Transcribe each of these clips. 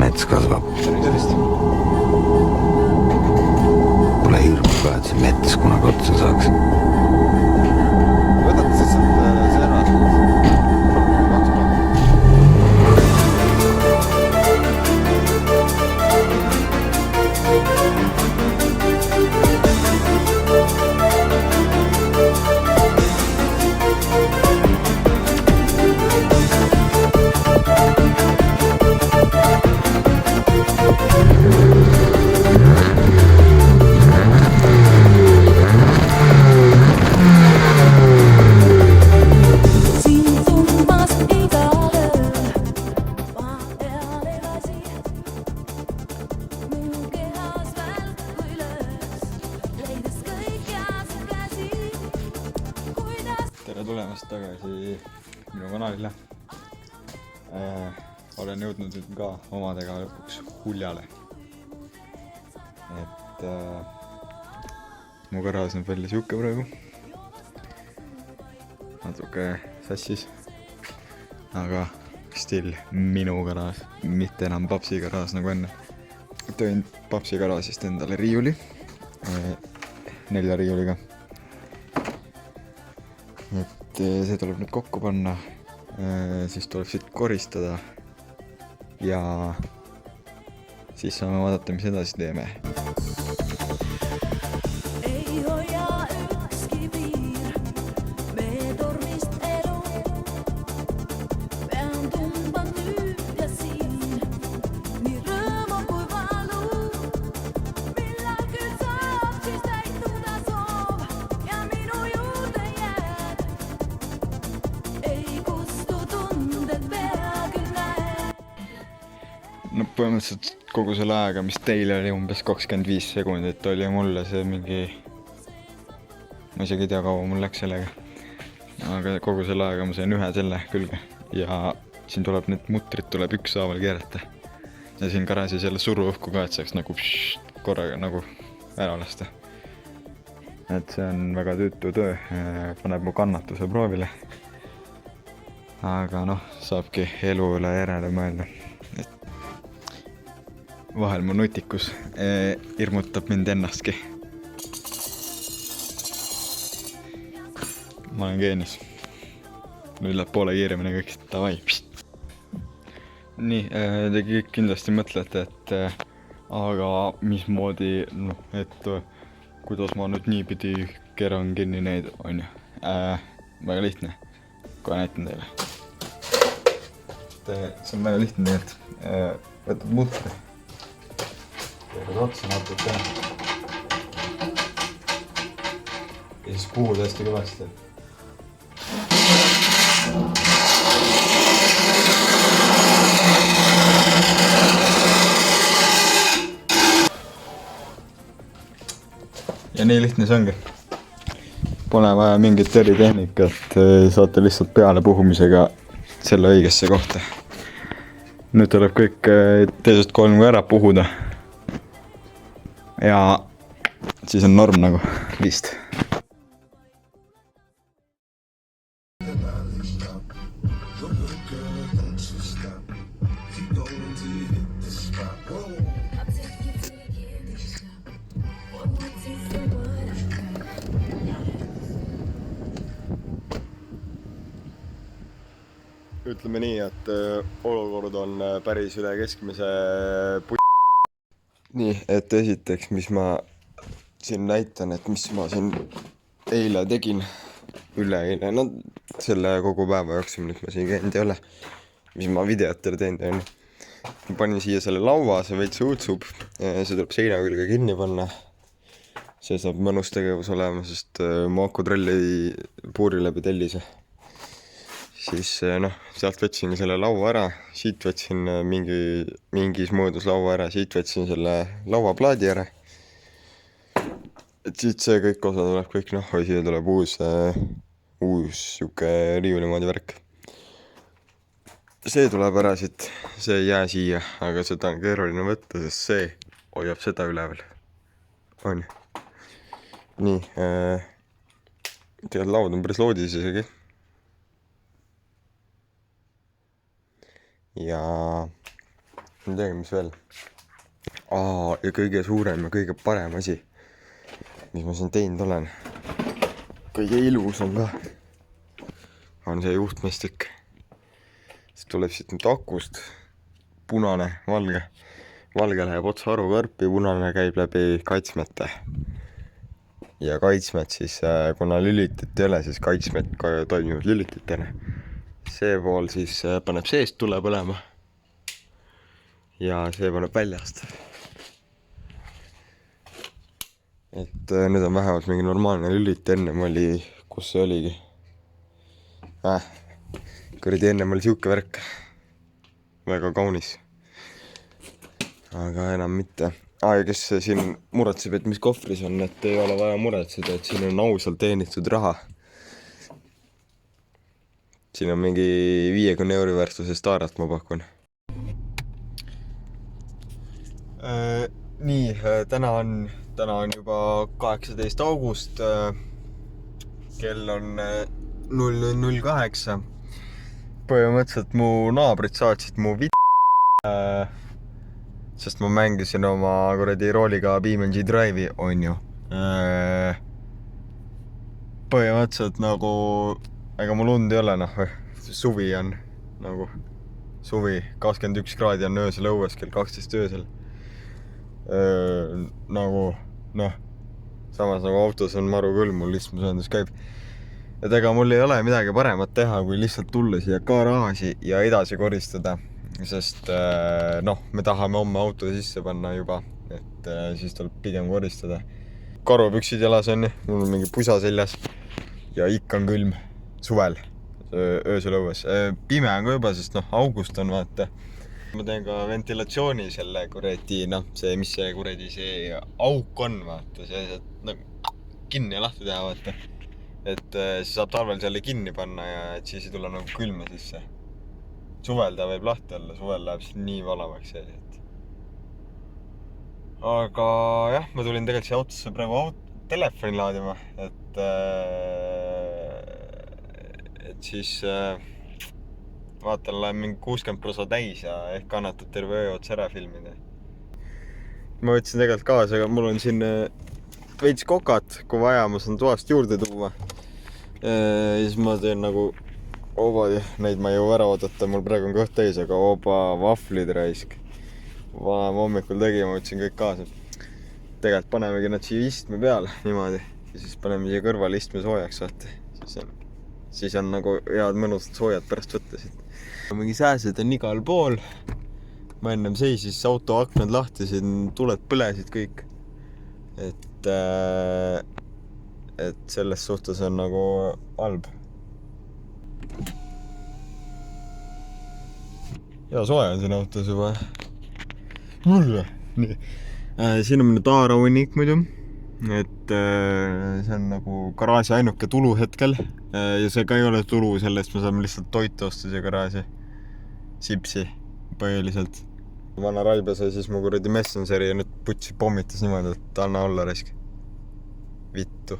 Mets kasvab. Pole hirmu ka, et see mets kunagi otsa saaks. Võtate siis sealt see ära. Tere tulemast tagasi minu kanalile. Olen jõudnud nüüd ka omadega lõpuks huljale. Et mu kõrvas on välja siuke praegu. Natuke sassis. Aga still minu kõrvas, mitte enam papsi kõrvas nagu enne. Tõin papsi kõrvasist endale riiuli. 4 riiuliga. Et see tuleb nüüd kokku panna, siis tuleb siit koristada ja siis saame vaadata, mis edasi teeme. No põhimõtteliselt kogu selle ajaga, mis teile oli umbes 25 sekundit, oli mulle see mingi... Ma isegi ei tea, kaua mul läks sellega. Aga kogu selle ajaga ma sain ühe selle külge. Ja siin tuleb need mutrid tuleb ükshaaval keerata. Ja siin garaasis jälle suru õhku ka, et saaks nagu korraga nagu ära lasta. Et see on väga tüütu töö. Paneb mu kannatuse proovile. Aga noh, saabki elu üle järele mõelda. Vahel mu nutikus hirmutab mind ennastki. Ma olen geenius. Nüüd läheb poole kiiremini kõik. Davai. Nii, te kõik kindlasti mõtlete, et aga mismoodi, et kuidas ma nüüd niipidi keran kinni neid, on ju. Väga lihtne. Kohe näitan teile. See on väga lihtne tegelikult. Võtad mutri. Teevad otsa natuke. Ja siis puhud hästi kõvasti. Ja nii lihtne see ongi. Pole vaja mingit eritehnikat, saate lihtsalt peale puhumisega selle õigesse kohta. Nüüd tuleb kõik teisest 3 ära puhuda. Ja siis on norm nagu vist. Ütleme nii, et olukord on päris üle keskmise Nii, et esiteks, mis ma siin näitan, et mis ma siin eile tegin, üleeile, no selle kogu päeva jooksul, nüüd ma siin käinud ei ole, mis ma videotele teinud. Ma panin siia selle laua, see veits õutsub, see tuleb seina külge kinni panna. See saab mõnus tegevus olema, sest mu akutralli puuri läbi tellise. Siis sealt võtsin selle laua ära, siit võtsin mingis mõõdus laua ära, siit võtsin selle lauaplaadi ära. Et siit see kõik osa tuleb kõik, siia tuleb uus siuke riiulimoodi värk. See tuleb ära siit, see ei jää siia, aga seda on keeruline võtta, sest see hoiab seda üleval. On. Nii, tegelikult laud on päris loodis isegi. Ja ma tean, mis veel. Ja kõige suurem ja kõige parem asi, mis ma siin teinud olen, kõige ilusam ka, on see juhtmestik. See tuleb siit nüüd akust, punane, valge. Valge läheb otsa harukarpi, punane käib läbi kaitsmete. Ja kaitsmed siis, kuna lülitit ei ole, siis kaitsmed toimivad lülititena. See pool siis paneb seest tule põlema. Ja see paneb väljast. Et nüüd on vähemalt mingi normaalne lülit, ennem oli, kus see oligi. Kuradi ennem oli siuke värk. Väga kaunis. Aga enam mitte. Ja kes siin muretseb, et mis kohvris on, et ei ole vaja muretseda, et siin on ausalt teenitud raha. Siin on mingi 50 euro väärtuse staarat, ma pakun. Nii, täna on juba 18. august. Kell on 00.08. Põhimõtteliselt mu naabrid saatsid mu sest ma mängisin oma kuradi rooliga BeamNG Drive'i, on ju. Põhimõtteliselt nagu, ega mul und ei ole, suvi on nagu, suvi, 21 kraadi on öösel õues, kell 12 öösel. Nagu, samas nagu autos on maru küll, mul istmusööndus käib. Et ega mul ei ole midagi paremat teha, kui lihtsalt tulla siia garaaži ja edasi koristada. Sest me tahame homme auto sisse panna juba, et siis tuleb pigem koristada. Karupüksid jalas on, mul on mingi pusa seljas ja ikka on külm suvel, öösel õues. Pime on ka juba, sest august on, vaata. Ma teen ka ventilatsiooni selle kuradi, see, mis see kuradi see auk on, vaata. See kinni ja lahti teha, vaata. Et see saab talvel selle kinni panna ja et siis ei tule nagu külma sisse. Suvel ta võib lahti olla, suvel läheb siin nii valamaks see. Aga jah, ma tulin tegelikult siia autosse praegu telefoni laadima, et siis vaatan, olen mingi 60% täis ja ehk kannatab terve öö otsa ära filmida. Ma võtsin tegelikult kaasa, aga mul on siin veits kokat, kui vaja, ma saan toast juurde tuua. Siis ma teen nagu neid ma ei jõu ära oodata, mul praegu on kõht täis, aga vahvlid raisk. Ma hommikul tegin, ma võtsin kõik kaasa. Tegelikult panemegi nad siia istme peale niimoodi. Ja siis paneme siia kõrvale istme soojaks, vaata. Siis on nagu head mõnusad soojad pärast võtta siit. Mingi sääsed on igal pool. Ma ennem seisis auto aknad lahti, siin tuled põlesid kõik. Et selles suhtes on nagu halb. Ja soe on siin autos juba. Nii. Siin on minu taarahunnik muidu. Et see on nagu garaaži ainuke tulu hetkel. Ja see ka ei ole tulu, sellest me saame lihtsalt toitu osta siia garaaži. Sipsi põhiliselt. Vana Raibe sai siis mu kuradi Messengeri ja nüüd putsi pommitas niimoodi, et anna olla raisk. Vittu.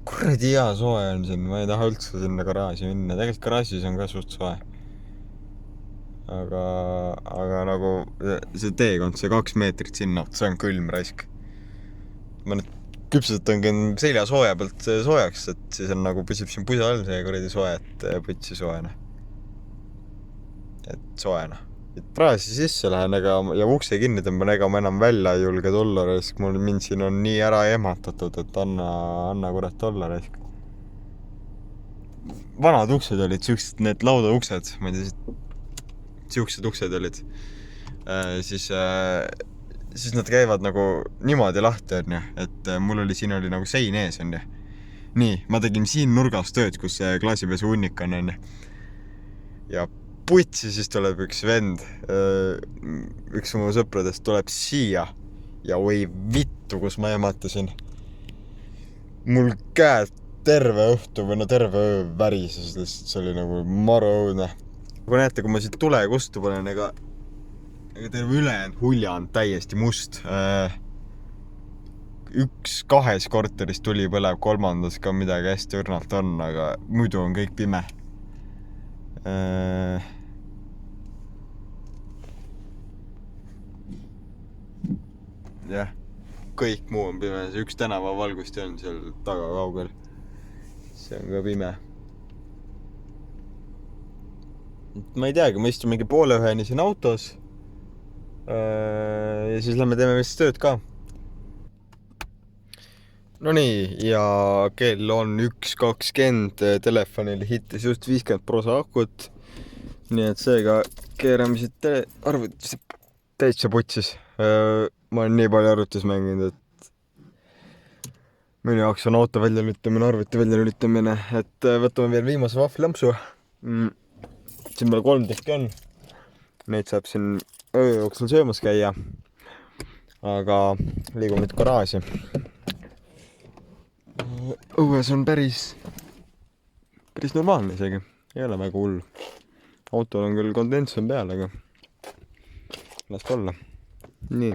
Kuradi hea soe on siin, ma ei taha üldse sinna garaaži minna. Tegelikult garaažis on ka suht soe. Aga nagu see teekond, see 2 meetrit sinna, see on külm raisk. Ma nüüd küpsetangi selja sooja pealt soojaks, et siis on nagu püsib siin pusa all see kuradi soe, et pütsi soena. Et soena. Praasi sisse lähen ja ukse kinni tõmban, ega ma enam välja ei julge tulla raisk. Mul mind siin on nii ära ematatud, et anna kurat olla raisk. Vanad uksed olid, siuksed need lauda uksed, ma ei tea, siuksed uksed olid. Siis nad käivad nagu niimoodi lahti, on ju, et mul oli siin oli nagu sein ees, on ju. Nii, ma tegin siin nurgas tööd, kus see klaasipesu hunnik on, on ju. Ja putsi siis tuleb üks vend, üks mu sõpradest tuleb siia ja oi vittu, kus ma ematasin. Mul käed terve õhtu või terve öö värises, see oli nagu maru õudne. Kui näete, kui ma siit tule kustu panen, ega terve ülejäänud hulja on täiesti must. üks kahes korteris tuli põleb, kolmandas ka midagi hästi õrnalt on, aga muidu on kõik pime. Jah, kõik muu on pime, see üks tänavavalgust on seal taga kaugel. See on ka pime. Ma ei teagi, ma istun mingi poole üheni siin autos. Ja siis lähme teeme vist tööd ka. No nii, ja kell on 1.20, telefonil hittis just 50% akut. Nii et seega keerame siit arvutis täitsa putsis. Ma olen nii palju arvutis mänginud, et minu jaoks on auto välja lülitamine, arvuti välja lülitamine, et võtame veel viimase vahvlampsu. Siin meil 3 tükki on. Neid saab siin öö jooksul söömas käia. Aga liigume nüüd garaaži. Õues on päris normaalne isegi. Ei ole väga hull. Autol on küll kondens on peal, aga las ta olla. Nii.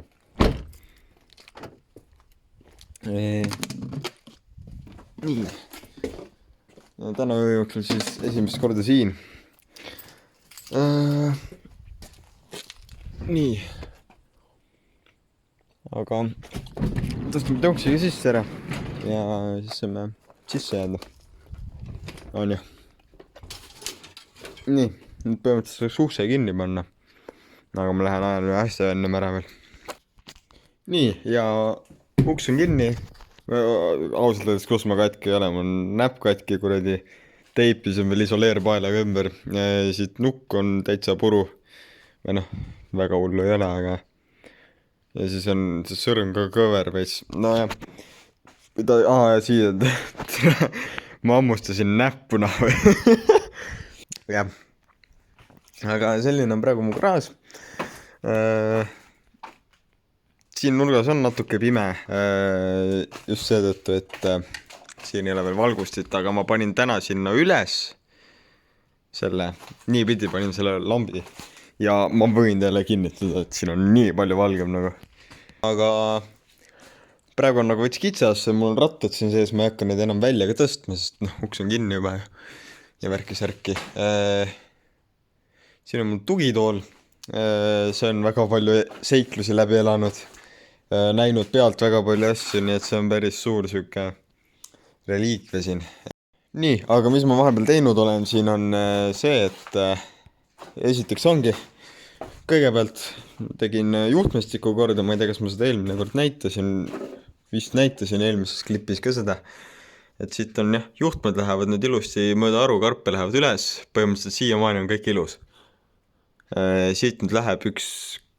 Nii. Täna öö jooksul siis esimest korda siin. Nii. Aga tõstame tõuksiga sisse ära ja siis saame sisse jääda. On ju. Nii, nüüd põhimõtteliselt saaks ukse kinni panna. Aga ma lähen ajan ühe asja ennem ära veel. Nii, ja uks on kinni. Ausalt öeldes, kus ma katki ei ole, mul on näpp katki kuradi. Teipisin veel isoleerpaelaga ümber. Siit nukk on täitsa puru. Või noh, väga hullu ei ole, aga ja siis on see sõrm ka kõver veits. No jah, ja siia ma ammustasin näppuna või jah, aga selline on praegu mu garaaž. Siin nurgas on natuke pime just seetõttu, et siin ei ole veel valgustit, aga ma panin täna sinna üles selle, niipidi panin selle lambi. Ja ma võin teile kinnitada, et siin on nii palju valgem nagu. Aga praegu on nagu võts kitsas, mul on rattad siin sees, ma ei hakka neid enam välja ka tõstma, sest uks on kinni juba ja värki-särki. Siin on mul tugitool, see on väga palju seiklusi läbi elanud, näinud pealt väga palju asju, nii et see on päris suur süke reliikve siin. Nii, aga mis ma vahepeal teinud olen, siin on see, et esiteks ongi, kõigepealt tegin juhtmestiku korda, ma ei tea, kas ma seda eelmine kord näitasin, vist näitasin eelmises klipis ka seda, et siit on jah, juhtmed lähevad nüüd ilusti mööda arukarpe lähevad üles, põhimõtteliselt siiamaani on kõik ilus. Siit nüüd läheb üks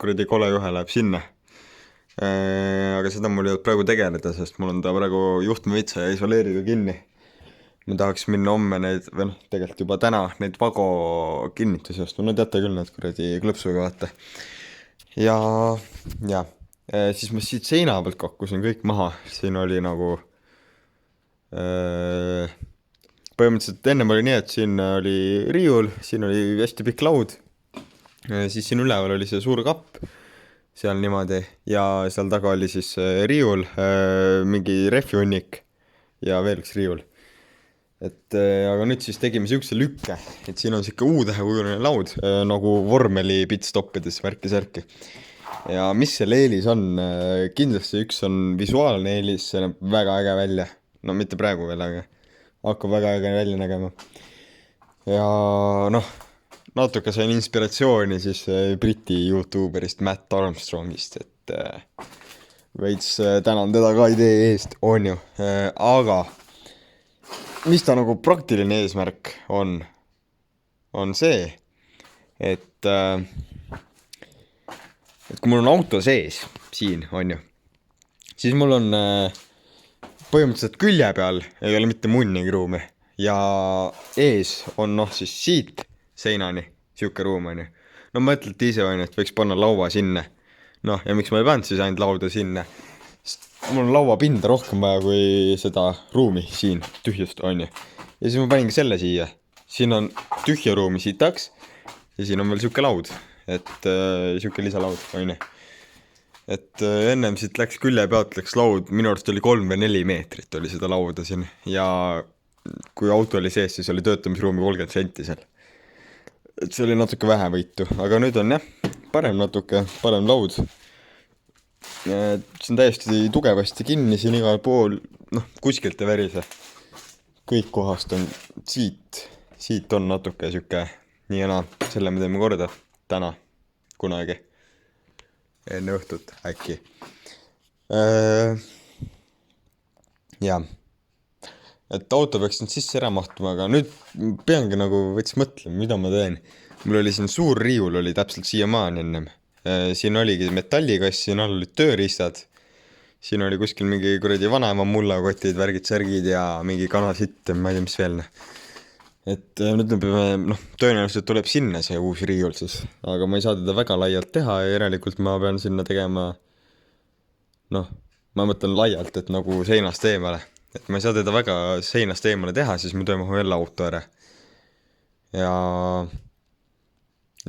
kuradi kole juhe läheb sinna. Aga seda mul ei olnud praegu tegeleda, sest mul on ta praegu juhtmevitsa ja isoleeriga kinni. Ma tahaks minna homme neid, või noh, tegelikult juba täna neid vago kinnitusi ostma. No teate küll need kuradi klõpsuga vaata. Ja siis ma siit seina pealt kakkusin kõik maha. Siin oli nagu põhimõtteliselt ennem oli nii, et siin oli riiul, siin oli hästi pikk laud. Siis siin üleval oli see suur kapp seal niimoodi ja seal taga oli siis riiul, mingi rehvihunnik ja veel üks riiul. Aga nüüd siis tegime siukse lükke, et siin on siuke U-tähekujuline laud nagu vormeli pitstoppides värki-särki. Ja mis selle eelis on? Kindlasti üks on visuaalne eelis, see näeb väga äge välja. No mitte praegu veel, aga hakkab väga äge välja nägema. Ja noh, natuke sain inspiratsiooni siis Briti YouTuberist Matt Armstrongist, et veits tänan teda ka idee eest, on ju. Aga mis ta nagu praktiline eesmärk on see, et kui mul on auto sees siin, on ju, siis mul on põhimõtteliselt külje peal ei ole mitte munnigi ruumi ja ees on siis siit seinani siuke ruum, on ju. No mõtlete ise, on ju, et võiks panna laua sinna. Noh, ja miks ma ei pannud siis ainult lauda sinna? Mul on lauapinda rohkem vaja kui seda ruumi siin tühjust, on ju. Ja siis ma paningi selle siia. Siin on tühja ruumi sitaks ja siin on veel siuke laud, et siuke lisalaud, on ju. et ennem siit läks külje pealt, läks laud, minu arust oli 3 või 4 meetrit oli seda lauda siin ja kui auto oli sees, siis oli töötamisruumi 30 senti seal. Et see oli natuke vähe võitu, aga nüüd on jah, parem natuke, parem laud. See on täiesti tugevasti kinni siin igal pool, noh, kuskilt ei värise. Kõik kohast on siit on natuke siuke nii ja naa, selle me teeme korda täna, kunagi, enne õhtut äkki. Jah, et auto peaks nüüd sisse ära mahtuma, aga nüüd peangi nagu võts mõtlema, mida ma teen. Mul oli siin suur riiul, oli täpselt siiamaani ennem. Siin oligi metallikass, siin all olid tööriistad. Siin oli kuskil mingi kuradi vanema mullakotid, värgid, särgid ja mingi kanasitt, ma ei tea, mis veel. Et nüüd me peame, tõenäoliselt tuleb sinna see uus riiul siis, aga ma ei saa teda väga laialt teha ja järelikult ma pean sinna tegema, ma mõtlen laialt, et nagu seinast eemale. Et ma ei saa teda väga seinast eemale teha, siis me toime jälle auto ära. Ja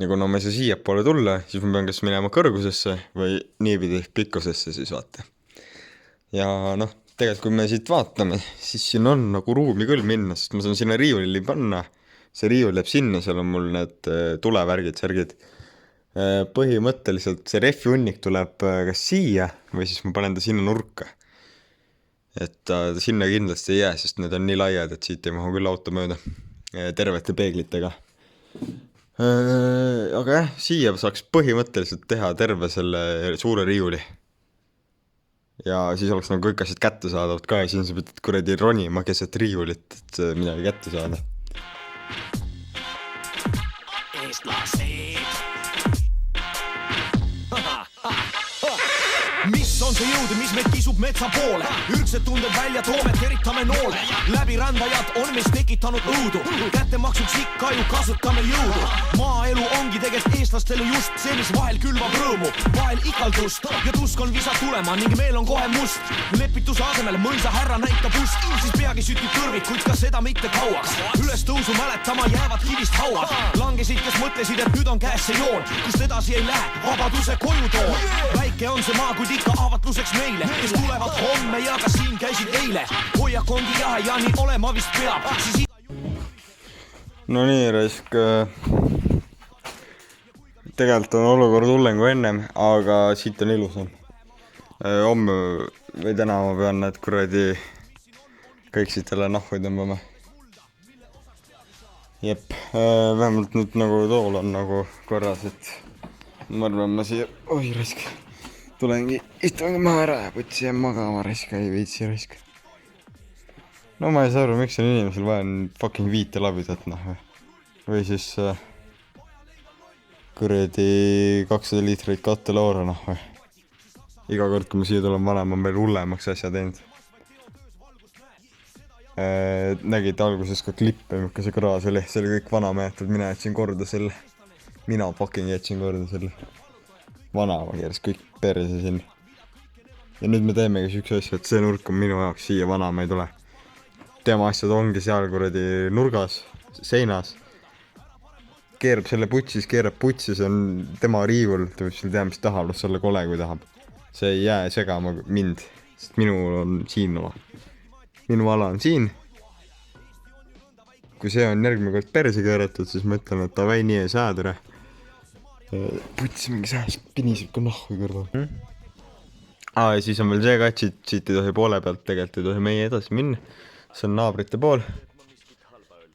kuna ma ei saa siia poole tulla, siis ma pean kas minema kõrgusesse või niipidi pikkusesse siis vaata. Ja tegelikult kui me siit vaatame, siis siin on nagu ruumi küll minna, sest ma saan sinna riiulili panna. See riiul jääb sinna, seal on mul need tulevärgid, särgid. Põhimõtteliselt see rehvi hunnik tuleb kas siia või siis ma panen ta sinna nurka. Et ta sinna kindlasti ei jää, sest need on nii laiad, et siit ei mahu küll auto mööda tervete peeglitega. Aga jah, siia saaks põhimõtteliselt teha terve selle suure riiuli. Ja siis oleks nagu kõik asjad kätte saadavad ka ja siin sa pidad kuradi ronima keset riiulit, et midagi kätte saada. Mis on see jõud, mis meid kisub metsa poole? Ürgsed tunded välja toome, teritame noole. Läbirändajad on meist tekitanud õudu. Kättemaksuks ikka ju kasutame jõudu. Maaelu ongi tegelikult eestlastele just see, mis vahel külvab rõõmu, vahel ikaldust. Ja tusk on visa tulema ning meil on kohe must. Lepituse asemel mõisa härra näitab ust. Siis peagi sütib kõrvik, kuid ka seda mitte kauaks. Üles tõusu mäletama jäävad kivist hauad. Langesid, kes mõtlesid, et nüüd on käes see joon, kust edasi ei lähe, vabaduse koju toon. Väike on see maa, kuid ikka avatluseks meile, kes tulevad homme ja ka siin käisid eile. Hoiak ongi jahe ja nii olema vist peab. No nii, raisk. Tegelikult on olukord hullen kui ennem, aga siit on ilusam. Homme või täna ma pean need kuradi kõik siit jälle nahvu tõmbama. Jep, vähemalt nüüd nagu tool on nagu korras, et ma arvan, ma siia, oi raisk, tulengi istungi maha ära ja putsi jääb magama raisk, ei viitsi raisk. No ma ei saa aru, miks on inimesel vaja fucking 5 labidat, või siis kuradi 200 liitrit kattelaura, või. Iga kord, kui ma siia tulen vanema, on meil hullemaks asja teinud. Nägid alguses ka klippe, milline see kraas oli, see oli kõik vana meetod, mina jätsin korda selle. Mina fucking jätsin korda selle. Vanama keeres kõik perse siin. Ja nüüd me teemegi siukse asja, et see nurk on minu jaoks, siia vanama ei tule. Tema asjad ongi seal kuradi nurgas, seinas. Keerab selle putsis, see on tema riivul, ta võib seal teha, mis tahab, las olla kole, kui tahab. See ei jää segama mind, sest minul on siin oma. Minu ala on siin. Kui see on järgmine kord perse keeratud, siis ma ütlen, et ta vai nii ei saa tere. Putsi mingi sääs, piniseb ka nahvi kõrval. Ja siis on veel see ka, et siit ei tohi poole pealt, tegelikult ei tohi meie edasi minna. See on naabrite pool.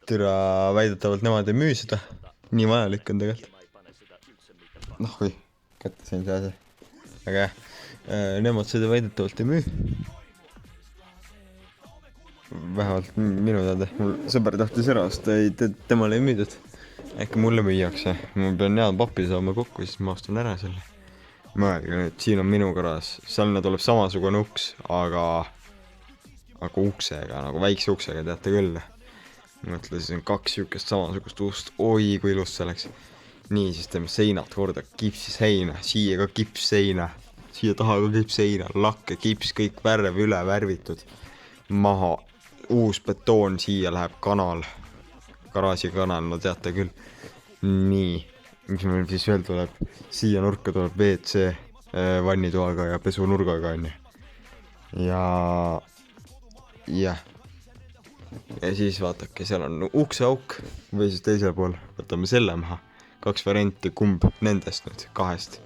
Türa väidetavalt nemad ei müü seda. Nii vajalik on tegelikult. Või, kätte sain see asja. Aga jah, nemad seda väidetavalt ei müü. Vähemalt minu teada. Mul sõber tahtis ära, sest temale ei müüdud. Äkki mulle müüakse. Ma pean head pappi saama kokku, siis ma ostan ära selle. Mõelge nüüd, siin on minu kraas. Sealne tuleb samasugune uks, aga uksega, nagu väikse uksega, teate küll. Mõtle, siis on 2 siukest samasugust ust. Oi, kui ilus see oleks. Nii, siis teeme seinad korda, kipsseina, siia ka kipsseina, siia taha ka kipsseina, lakke, kips, kõik värv üle värvitud. Maha, uus betoon, siia läheb kanal. Garaaži kanal, no teate küll. Nii, mis meil siis veel tuleb? Siia nurka tuleb WC. vannitoaga ja pesunurgaga onju. Ja jah. Ja siis vaatake, seal on ukseauk või siis teisel pool, võtame selle maha. 2 varianti, kumb nendest nüüd 2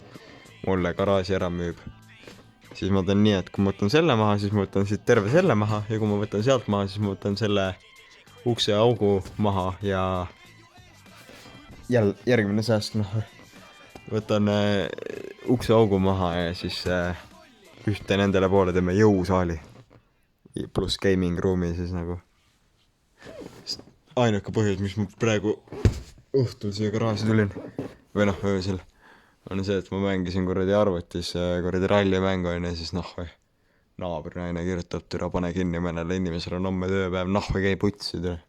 mulle garaaži ära müüb. Siis ma teen nii, et kui ma võtan selle maha, siis ma võtan siit terve selle maha ja kui ma võtan sealt maha, siis ma võtan selle ukseaugu maha ja järgmine sääst, võtan ukseaugu maha ja siis ühte nendele poole teeme jõusaali pluss gaming ruumi siis nagu. Ainuke põhjus, mis ma praegu õhtul siia garaaži tulin või öösel on see, et ma mängisin kuradi arvutis kuradi rallimängu ja siis naabrinaine kirjutab, türa pane kinni, mõnele inimesele on homme tööpäev, käi putsi türa.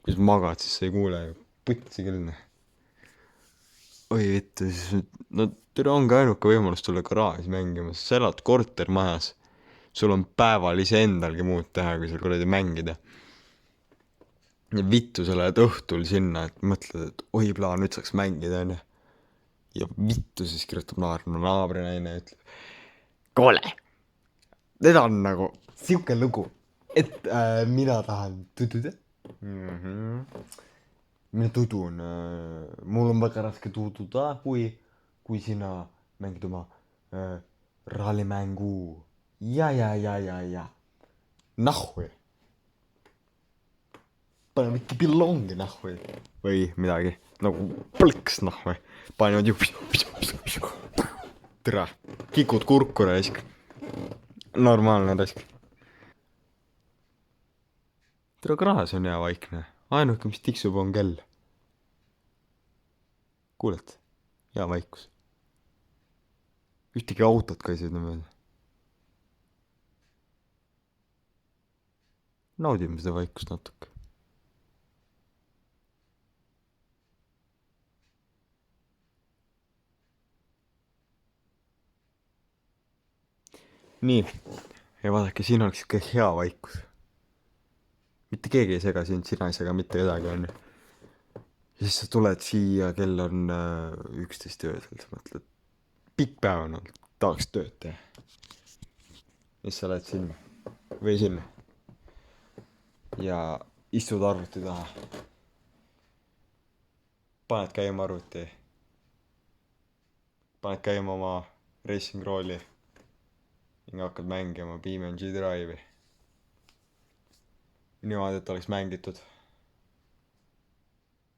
Kui sa magad, siis sa ei kuule putsi küll. Oi vittu, siis türa ongi ainuke võimalus tulla garaaži mängima, sa elad kortermajas, sul on päeval iseendalgi muud teha, kui seal kuradi mängida. Ja vittu sa lähed õhtul sinna, et mõtled, et oi plaan, nüüd saaks mängida onju. Ja vittu siis kirjutab naabrinaine ja ütleb kuule, need on nagu siuke lugu, et mina tahan tududa. Mina tudun, mul on väga raske tududa, kui sina mängid oma rallimängu. Ja. Nahhui. Pane mitte pillongi nahhui. Või midagi, nagu plõks nahhui. Panevad ju tere, kikud kurku raisk. Normaalne raisk. Tere, garaaž on hea vaikne. Ainuke, mis tiksub, on kell. Kuuled? Hea vaikus. Ühtegi autot ka ei sõida mööda. Naudime seda vaikust natuke. Nii, ja vaadake, siin oleks ikka hea vaikus. Mitte keegi ei sega siin, sina ei sega mitte kedagi on. Ja siis sa tuled siia, kell on 11 öösel, sa mõtled, pikk päev on olnud, tahaks tööd teha. Ja siis sa lähed sinna, või sinna. Ja istud arvuti taha. Paned käima arvuti. Paned käima oma racing rolli. Ning hakkad mängima BeamNG Drive'i. Niimoodi, et oleks mängitud.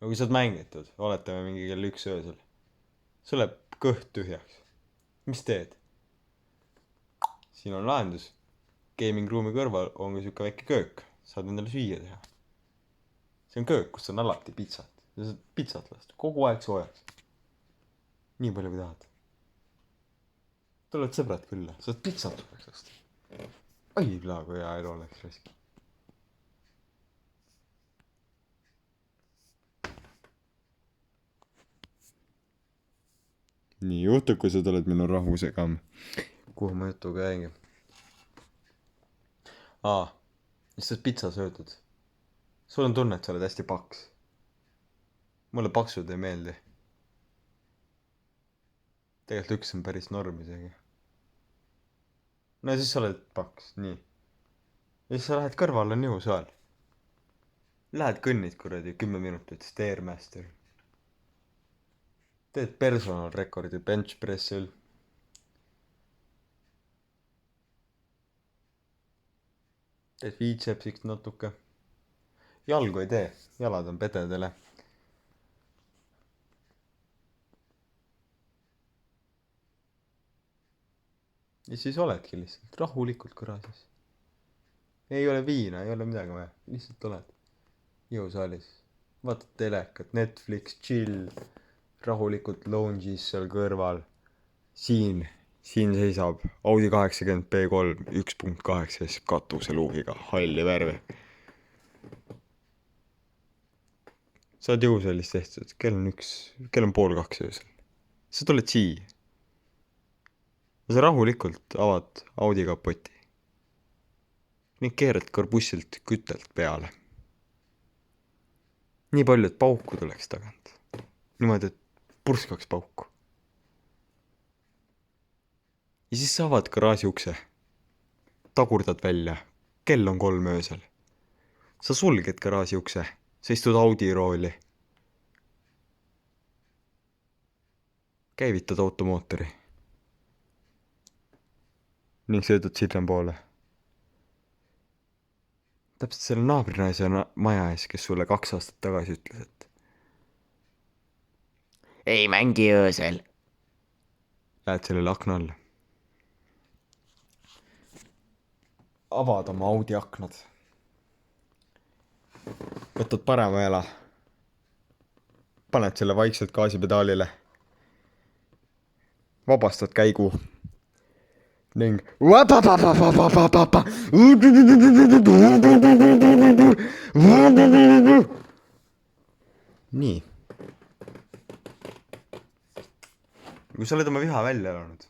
No kui sa oled mängitud, oletame mingi kell 1 öösel. Sul läheb kõht tühjaks. Mis teed? Siin on lahendus. Gaming ruumi kõrval on ka siuke väike köök. Saad endale süüa teha. See on köök, kus on alati pitsat. Ja saad pitsat lasta. Kogu aeg soojaks. Nii palju kui tahad. Tuled sõbrad külla, saad pitsat oleks lasta. Oi pla, kui hea elu oleks raisk. Nii juhtub, kui sa tuled minu rahusega. Kuhu ma jutuga jäingi? Siis sa pitsa söödud. Sul on tunne, et sa oled hästi paks. Mulle paksud ei meeldi. Tegelikult üks on päris norm isegi. No siis sa oled paks, nii. Ja siis sa lähed kõrval on jõusaal. Lähed kõnnid kuradi 10 minutit Stairmaster. Teed personal rekordi bench pressil. Teed bicepsiks natuke. Jalgu ei tee, jalad on pededele. Ja siis oledki lihtsalt rahulikult garaažis. Ei ole viina, ei ole midagi vaja. Lihtsalt oled jõusaalis. Vaatad telekat, Netflix, chill. Rahulikult lounge'is seal kõrval. Siin seisab Audi 80 B3 1.8 katuseluugiga halli värvi. Saad jõusaalis tehtud, kell on 1:30 öösel. Sa tuled siia. Sa rahulikult avad Audi kapoti ning keerad korbussilt kütelt peale. Nii palju, et pauku tuleks tagant. Niimoodi, et purskaks pauku. ja siis sa avad garaaži ukse. Tagurdad välja. Kell on 3 öösel. Sa sulged garaaži ukse. Sa istud Audi rooli. Käivitad automootori. Ning sõidad sinnapoole. Täpselt selle naabrinaise maja ees, kes sulle 2 aastat tagasi ütles, et ei mängi öösel. Lähed sellele akna alla. Avad oma Audi aknad. Võtad parema jala. Paned selle vaikselt gaasipedaalile. Vabastad käigu. Ning nii. Kui sa oled oma viha välja elanud,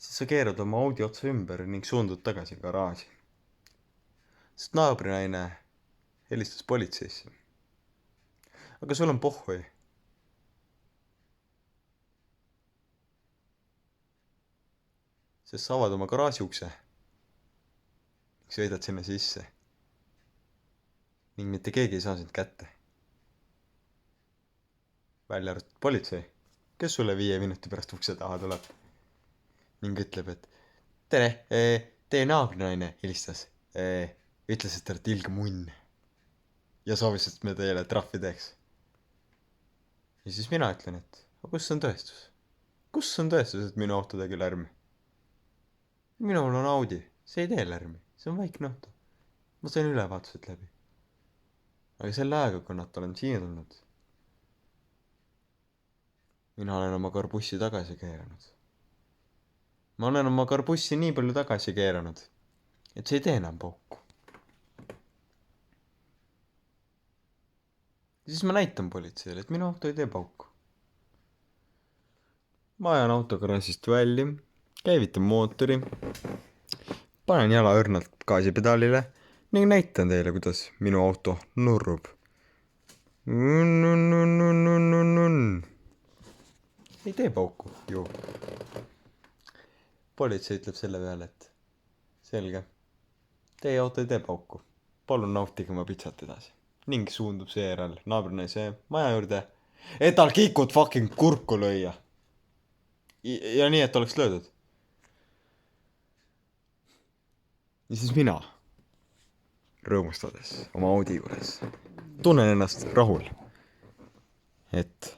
siis sa keerad oma Audi otsa ümber ning suundud tagasi garaaži. Sest naabrinaine helistas politseisse. Aga sul on pohhui. Sest sa avad oma garaaži ukse. Sõidad sinna sisse. Ning mitte keegi ei saa sind kätte. Välja arvatud politsei, kes sulle 5 minuti pärast ukse taha tuleb. Ning ütleb, et tere, teie naabrinaine helistas. Ütles, et te olete ilge munn. Ja soovis, et me teile trahvi teeks. Ja siis mina ütlen, et kus on tõestus? Kus on tõestus, et minu auto tegi lärmi? Minul on Audi, see ei tee lärmi, see on vaikne auto. Ma sain ülevaatused läbi. Aga selle aega, kui nad olen siia tulnud, mina olen oma karbussi tagasi keeranud. Ma olen oma karbussi nii palju tagasi keeranud, et see ei tee enam pauku. Ja siis ma näitan politseile, et minu auto ei tee pauku. Ma ajan auto garaažist välja, käivitan mootori, panen jala õrnalt gaasipedaalile ning näitan teile, kuidas minu auto nurrub. Ei tee pauku, ju. Politsei ütleb selle peale, et selge, teie auto ei tee pauku. Palun nautige oma pitsat edasi. Ning suundub seejärel naabrinaise maja juurde, et tal kikud fucking kurku lõia. Ja nii, et oleks löödud. Ja siis mina, rõõmustades oma Audi juures, tunnen ennast rahul, et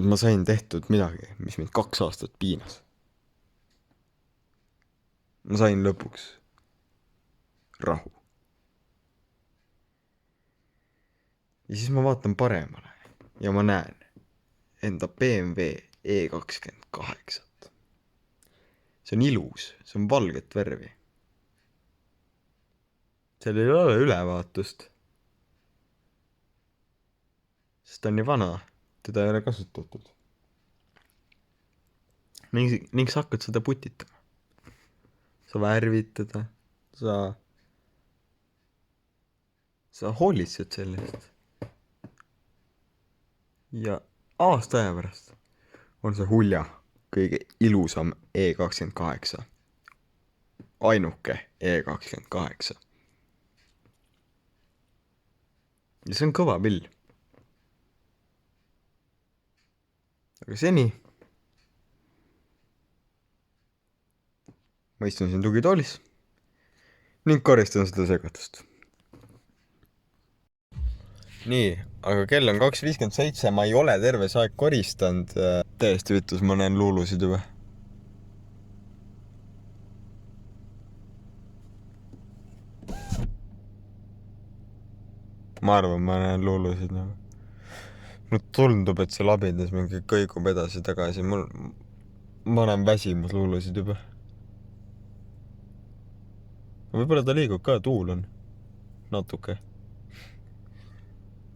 ma sain tehtud midagi, mis mind 2 aastat piinas. Ma sain lõpuks rahu. Ja siis ma vaatan paremale ja ma näen enda BMW E28. See on ilus, see on valget värvi. Seal ei ole ülevaatust. Sest ta on nii vana, teda ei ole kasutatud. Ning sa hakkad seda putitama. Sa värvid teda, sa hoolitsed sellest. Ja aasta aja pärast on see hulja kõige ilusam E28. Ainuke E28. Ja see on kõva pill. Aga seni ma istun siin tugitoolis ning karistan seda segatust. Nii, aga kell on 2:57, ma ei ole terve see aeg koristanud. Täiesti vittus, ma näen luulusid juba. Ma arvan, ma näen luulusid nagu. Mul tundub, et see labidas mingi kõigub edasi-tagasi. Ma näen väsimus luulusid juba. Võib-olla ta liigub ka, tuul on. Natuke.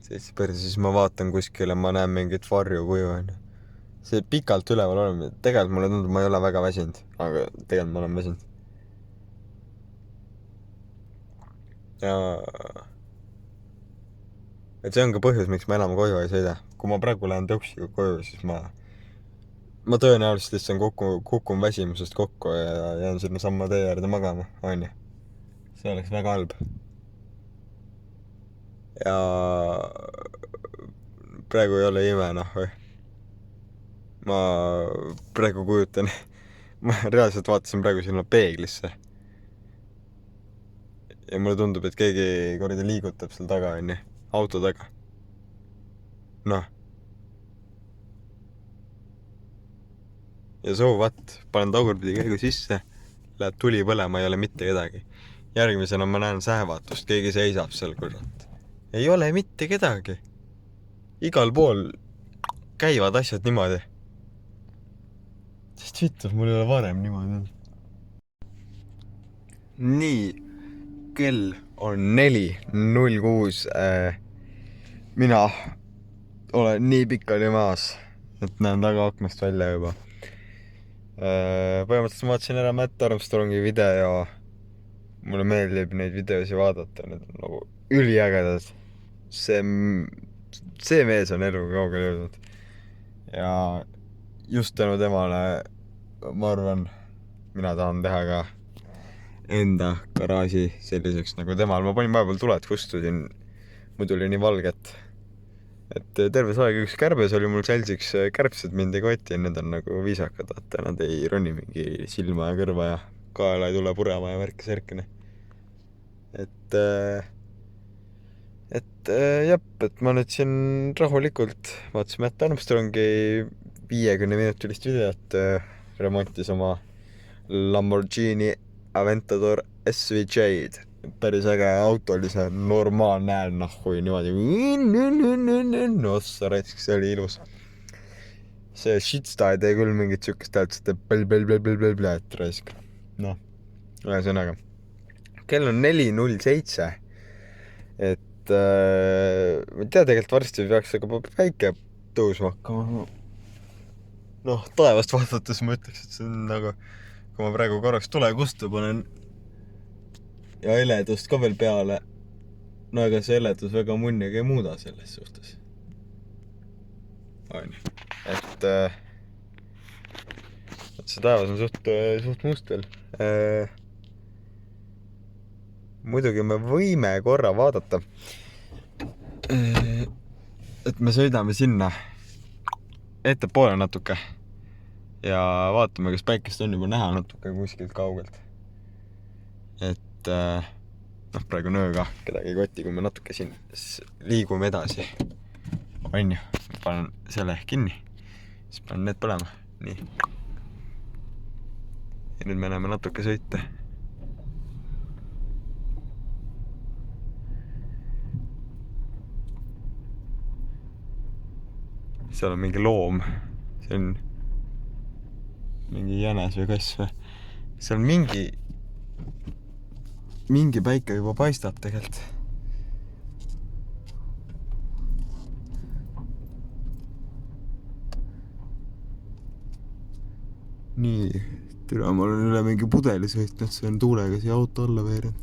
Siis ma vaatan kuskile, ma näen mingit varjukuju. See pikalt üleval oleme. Tegelikult mulle tundub, ma ei ole väga väsinud. Aga tegelikult ma olen väsinud. Ja... Et see on ka põhjus, miks ma enam koju ei sõida. Kui ma praegu lähen tõuksiga koju, siis ma ma tõenäoliselt lihtsalt kukun väsimusest kokku ja jään sinna samma tee äärde magama, onju. See oleks väga halb. Ja praegu ei ole ime, noh või. Ma praegu kujutan, ma reaalselt vaatasin praegu sinna peeglisse. Ja mulle tundub, et keegi korda liigutab seal taga, onju, auto taga. Noh. Ja so what, panen tagurpidi käigu sisse, läheb tuli põlema, ei ole mitte kedagi. Järgmisena ma näen sähvatust, keegi seisab seal, kurat. Ei ole mitte kedagi. Igal pool käivad asjad niimoodi. Sest vittu, mul ei ole varem niimoodi. Nii, kell on 4:06. Mina olen nii pikali maas, et näen taga aknast välja juba. Põhimõtteliselt ma vaatasin ära Matt Armstrongi video. Mulle meeldib neid videosi vaadata, need on nagu üliägedad. See mees on eluga kaugele jõudnud. Ja just tänu temale, ma arvan, mina tahan teha ka enda garaaži selliseks nagu temal. Ma panin vahepeal tuled kustusin, muidu oli nii valget. Et terves aeg üks kärbes oli mul seltsiks, kärbsed mind ei koti, need on nagu viisakad, vaata, nad ei roni mingi silma ja kõrva ja kaela ei tule purema ja värki särkine. Et ma nüüd siin rahulikult vaatasin Matt Armstrongi 50-minutilist videot, remontis oma Lamborghini Aventador SVJ-d. Päris äge auto oli see normaalne hääl, nahhui niimoodi. No sa raitsiks, see oli ilus. See shitsta ei tee küll mingit sükest häält, see teeb et raisk. Noh, ühesõnaga. Kell on 4:07. Et ma ei tea, tegelikult varsti peaks aga päike tõusma hakkama. Noh, taevast vaadates ma ütleks, et see on nagu, kui ma praegu korraks tule kustu panen ja heledust ka veel peale. No ega see heledus väga munnigi ei muuda selles suhtes. Et see taevas on suht must veel. Muidugi me võime korra vaadata, et me sõidame sinna ettepoole natuke ja vaatame, kas päikest on juba näha natuke kuskilt kaugelt. Et noh, praegu on öö ka, kedagi ei koti, kui me natuke siin liigume edasi. Onju, panen selle kinni, siis panen need põlema. Nii. Ja nüüd me näeme natuke sõite. Seal on mingi loom. See on mingi jänes või kass või. Seal on mingi päike juba paistab tegelikult. Nii, türa, ma olen üle mingi pudeli sõitnud, see on tuulega siia auto alla veerenud.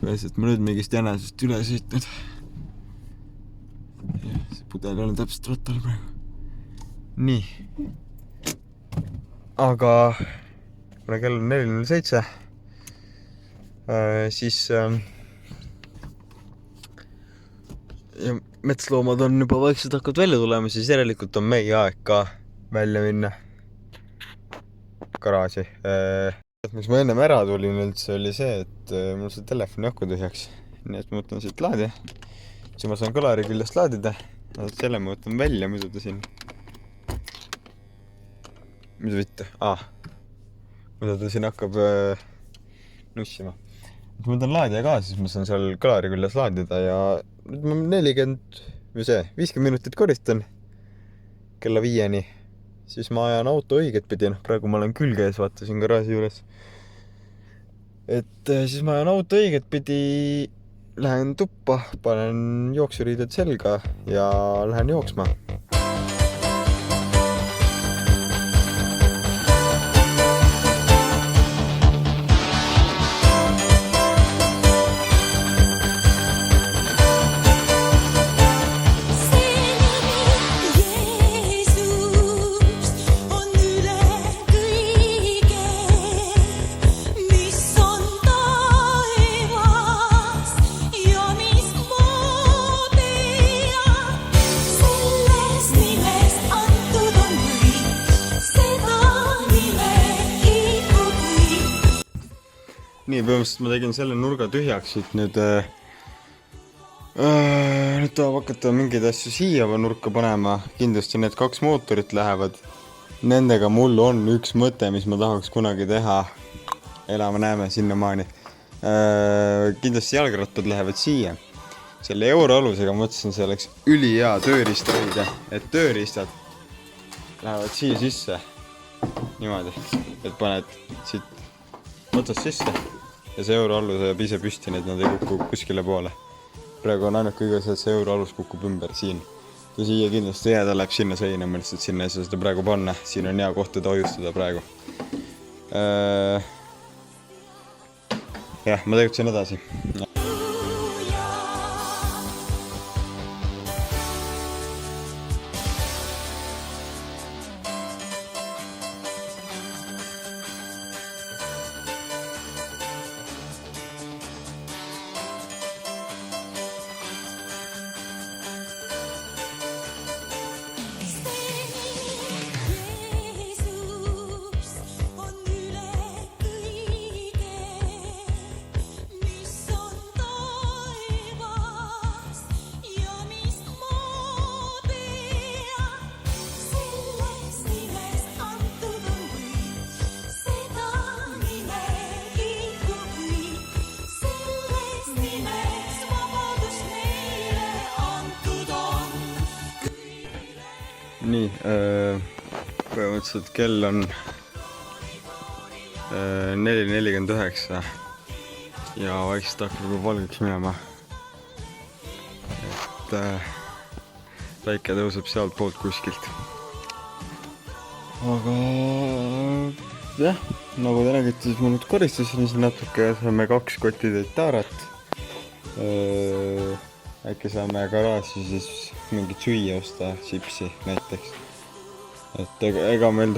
Väiselt ma nüüd mingist jänesest üle sõitnud. See pudel on täpselt rattal praegu. Nii. Aga kuna kell on 4:07, siis ja metsloomad on juba vaikselt hakkavad välja tulema, siis järelikult on meie aeg ka välja minna garaaži. Miks ma ennem ära tulin üldse oli see, et mul see telefoni aku tühjaks. Nii et ma võtan siit laadi. Siis ma saan kõlari küljest laadida. Selle ma võtan välja, muidu ta siin. Mida vittu? Muidu ta siin hakkab nussima. Ma võtan laadija ka, siis ma saan seal kõlari küljes laadida ja nüüd ma 50 minutit koristan kella 5-ni. Siis ma ajan auto õiget pidi, praegu ma olen külge ees, vaatasin garaaži juures. Et siis ma ajan auto õiget pidi, lähen tuppa, panen jooksuriided selga ja lähen jooksma. nii, põhimõtteliselt ma tegin selle nurga tühjaks, et nüüd tahab hakata mingeid asju siia nurka panema. Kindlasti need 2 mootorit lähevad. Nendega mul on üks mõte, mis ma tahaks kunagi teha. Elame-näeme sinnamaani. Kindlasti jalgrattad lähevad siia. Selle euroalusega mõtlesin, see oleks ülihea tööriista hoida, et tööriistad lähevad siia sisse. Niimoodi, et paned siit otsast sisse ja see euroalus jääb ise püsti, nii et nad ei kukku kuskile poole. Praegu on ainult kõige see, et see euroalus kukub ümber siin. Ja siia kindlasti jääda läheb sinna seina, ma lihtsalt sinna ei saa seda praegu panna. Siin on hea koht teda hoiustada praegu. Jah, ma tegutsen edasi. Nii, põhimõtteliselt kell on 4:49 ja vaikselt hakkab juba valgeks minema. Et päike tõuseb sealt poolt kuskilt. Aga jah, nagu te nägite, siis ma nüüd koristasin siin natuke, saame 2 kotitäit taarat. Äkki saame garaaži siis mingit süüa osta, chipsi näiteks. Et ega meil,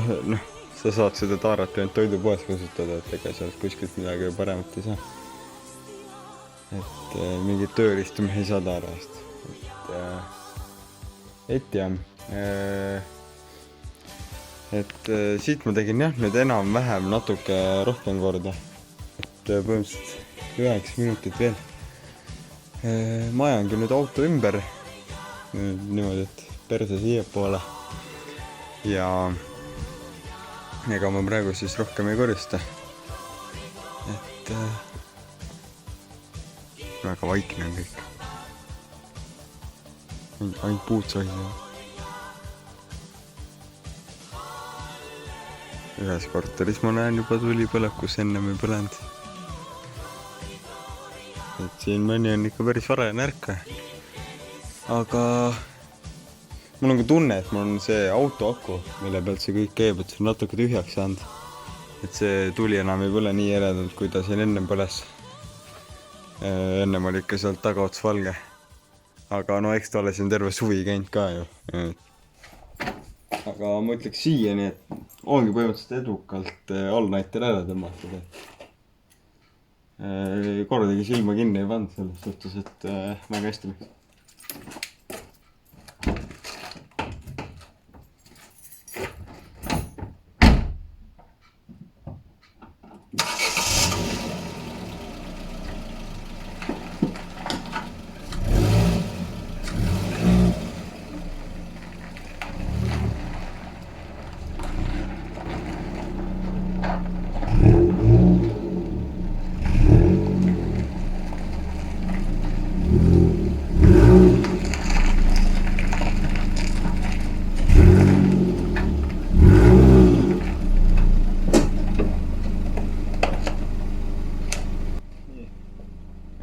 sa saad seda taarat ainult toidupoes kasutada, et ega sealt kuskilt midagi paremat ei saa. Et mingit tööriistu me ei saa taarast. Et jah. Et siit ma tegin jah, nüüd enam-vähem natuke rohkem korda. Et põhimõtteliselt 9 minutit veel. Ma ajangi nüüd auto ümber. Niimoodi, et perse siia poole. Ja ega ma praegu siis rohkem ei korista. Et väga vaikne on kõik. Ainult puud sohisevad. Ühes korteris ma näen juba tuli põleb, kus ennem ei põlenud. Et siin mõni on ikka päris varajane ärka. Aga mul on ka tunne, et mul on see auto aku, mille pealt see kõik käib, et see on natuke tühjaks saanud. Et see tuli enam ei põle nii eredalt, kui ta siin ennem põles. Ennem oli ikka sealt tagaots valge. Aga no eks ta ole siin terve suvi käinud ka ju. Aga ma ütleks siiani, et ongi põhimõtteliselt edukalt allnäitel ära tõmmatud. Kordagi silma kinni ei pannud selles suhtes, et väga hästi läks.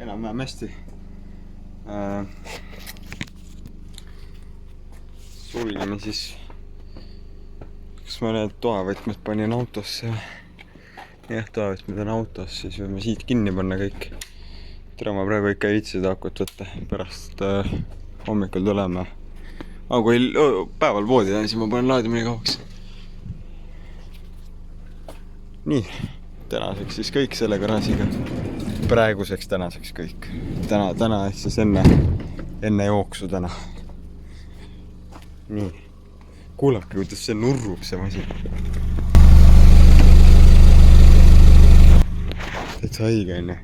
Enam-vähem hästi. Sulgime siis, kas ma need toavõtmed panin autosse. Jah, toavõtmed on autos, siis võime siit kinni panna kõik. Tere, ma praegu ikka ei viitsi seda akut võtta. Pärast hommikul tuleme. Aga kui päeval poodi on, siis ma panen laadimine kauaks. Nii, tänaseks siis kõik selle garaažiga. Praeguseks tänaseks kõik. Täna ehk siis enne jooksu täna. Nii. Kuulake, kuidas see nurrub see masin. täitsa haige onju.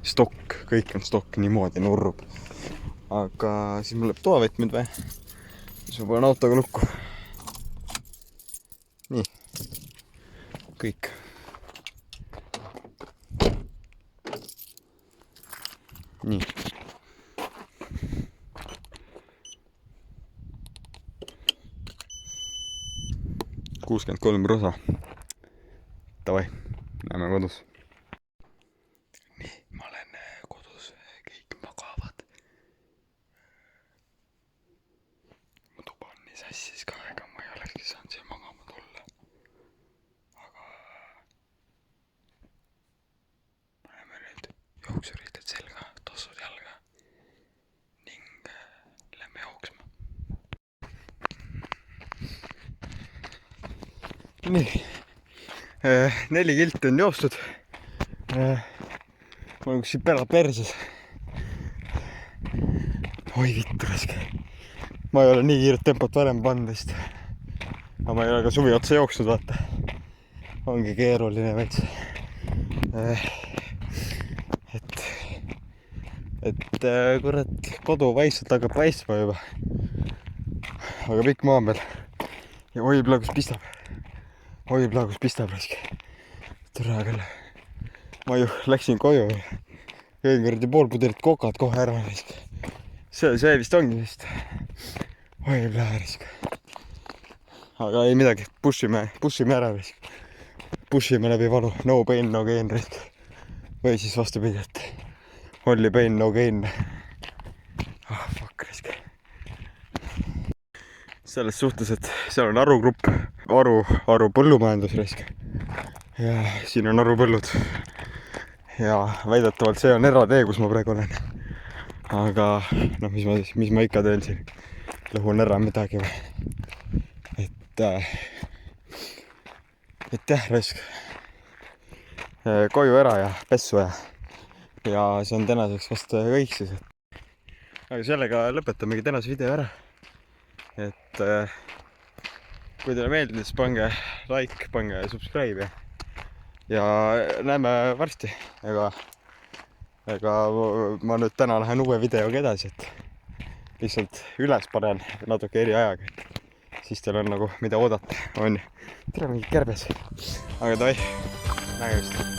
Stokk, kõik on stokk, niimoodi nurrub. Aga siis mul läheb toavõtmed või? Siis ma panen autoga lukku. Nii. Kõik. Nii. $63 rosa. Davai, näeme kodus. Nii, ma olen kodus, kõik magavad. Mu tuba on nii sassis ka, ega ma ei olekski saanud siia magama tulla. Aga paneme nüüd jooksuriided selga, tossud jalga ning lähme jooksma. Nii, 4 kilti on joostud. Ma olen kus pera perses. Oi vittu raske. Ma ei ole nii kiiret tempot varem pannud vist. Aga ma ei ole ka suvi otsa jooksnud, vaata. Ongi keeruline veits. Et kurat, kodu vaikselt hakkab paistma juba. Aga pikk maa peal. Ja oi plagus pistab. Oi plagus pistab raske. Türa küll. Ma ju läksin koju. Jõin kuradi pool pudelit kokad kohe ära raske. See vist ongi vist. Oi plähe raske. Aga ei midagi. Pushime ära raske. Pushime läbi valu. No pain, no gain raske. Või siis vastupidi, et only pain, no gain. Ah, fuck raske. Selles suhtes, et seal on arugrupp. Aru põllumajandus raisk. Ja siin on arupõllud. Ja väidetavalt see on eratee, kus ma praegu olen. Aga noh, mis ma ikka teen siin. Lõhun ära midagi või. Et jah, raisk. Koju ära ja pessu ja see on tänaseks vast kõik siis. Aga sellega lõpetamegi tänase video ära. Et kui teile meeldis, pange like, pange subscribe ja näeme varsti. Ega ma nüüd täna lähen uue videoga edasi, et lihtsalt üles panen natuke eri ajaga, et siis teil on nagu mida oodata, on tere mingi kärbes. Aga davai, nägemist.